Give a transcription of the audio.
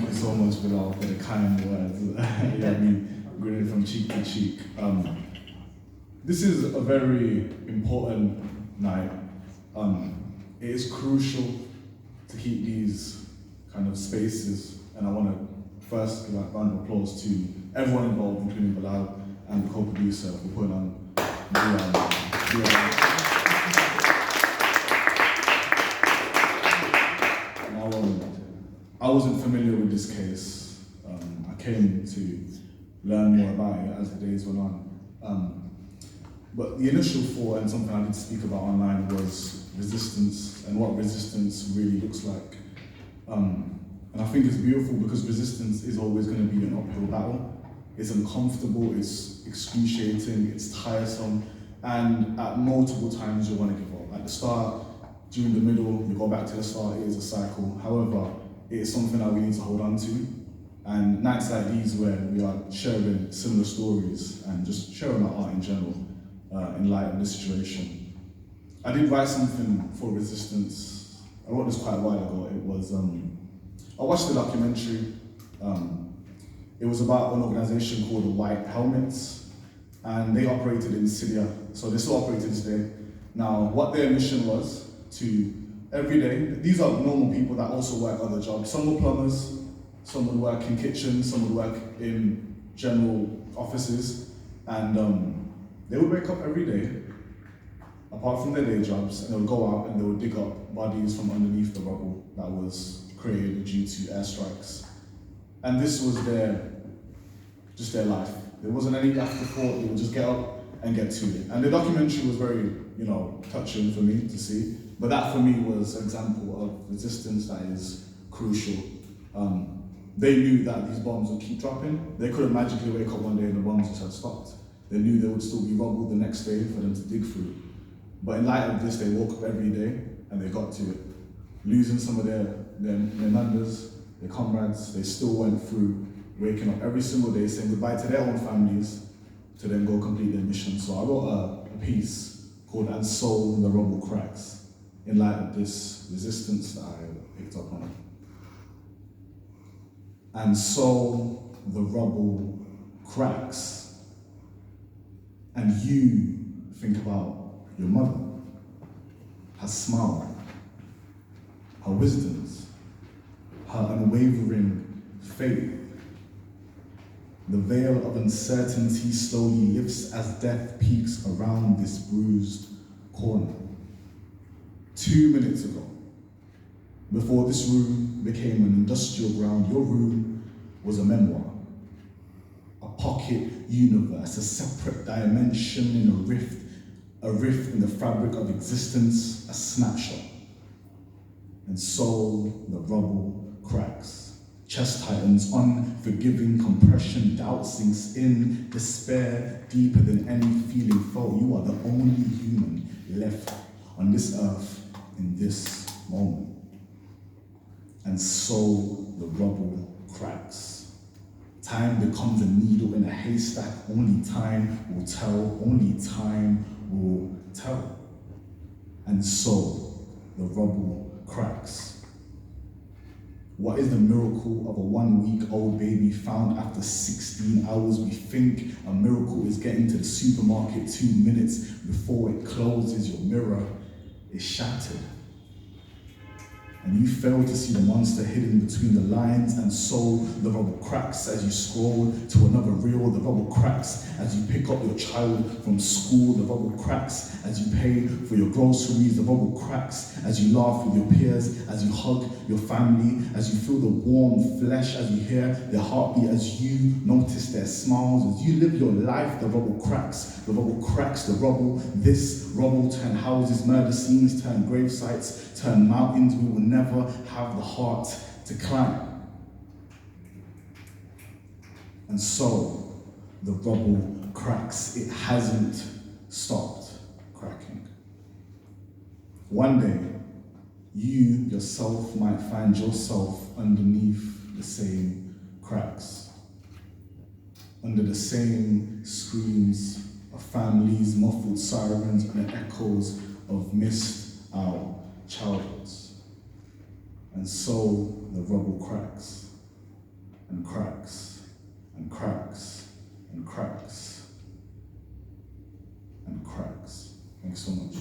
you so much, Bilal, for the kind words. You got me grinning from cheek to cheek. This is a very important night. It is crucial to keep these kind of spaces, and I want to first give a round of applause to everyone involved, including Bilal and the co-producer, for putting on the I wasn't familiar with this case. I came to learn more about it as the days went on. But the initial thought, and something I did speak about online, was resistance and what resistance really looks like. And I think it's beautiful because resistance is always going to be an uphill battle. It's uncomfortable, it's excruciating, it's tiresome, and at multiple times you want to give up. At the start, during the middle, you go back to the start, it is a cycle. However, it is something that we need to hold on to. And nights like these where we are sharing similar stories and just sharing our art in general in light of this situation. I did write something for resistance. I wrote this quite a while ago. It was, I watched the documentary. It was about an organization called the White Helmets, and they operated in Syria. So they still operate to this day. Now, what their mission was to every day, these are normal people that also work other jobs. Some were plumbers, some would work in kitchens, some would work in general offices, and they would wake up every day, apart from their day jobs, and they would go out and they would dig up bodies from underneath the rubble that was created due to airstrikes. And this was just their life. There wasn't any afterthought, they would just get up and get to it. And the documentary was very, touching for me to see. But that for me was an example of resistance that is crucial. They knew that these bombs would keep dropping. They couldn't magically wake up one day and the bombs just had stopped. They knew there would still be rubble the next day for them to dig through. But in light of this, they woke up every day and they got to it. Losing some of their members, their comrades, they still went through waking up every single day, saying goodbye to their own families to then go complete their mission. So I wrote a piece called "And So the Rubble Cracks" in light of this resistance that I picked up on. And so the rubble cracks, and you think about your mother, her smile, her wisdoms, her unwavering faith. The veil of uncertainty slowly lifts as death peeks around this bruised corner. 2 minutes ago, before this room became an industrial ground, your room was a memoir, a pocket universe, a separate dimension in a rift in the fabric of existence, a snapshot. And so the rubble cracks. Chest tightens, unforgiving compression, doubt sinks in, despair deeper than any feeling felt. You are the only human left on this earth in this moment. And so the rubble cracks. Time becomes a needle in a haystack. Only time will tell, only time will tell. And so the rubble cracks. What is the miracle of a 1-week-old baby found after 16 hours? We think a miracle is getting to the supermarket 2 minutes before it closes. Your mirror is shattered. And you fail to see the monster hidden between the lines, and so the rubble cracks as you scroll to another reel. The rubble cracks as you pick up your child from school. The rubble cracks as you pay for your groceries. The rubble cracks as you laugh with your peers, as you hug your family, as you feel the warm flesh, as you hear their heartbeat, as you notice their smiles, as you live your life. The rubble cracks, the rubble cracks, the rubble. This rubble turn houses, murder scenes, turn grave sites, turn mountains we will never have the heart to climb. And so the rubble cracks. It hasn't stopped cracking. One day, you yourself might find yourself underneath the same cracks, under the same screams of families, muffled sirens, and the echoes of missed out childhoods. And so the rubble cracks. cracks and cracks. Thanks so much.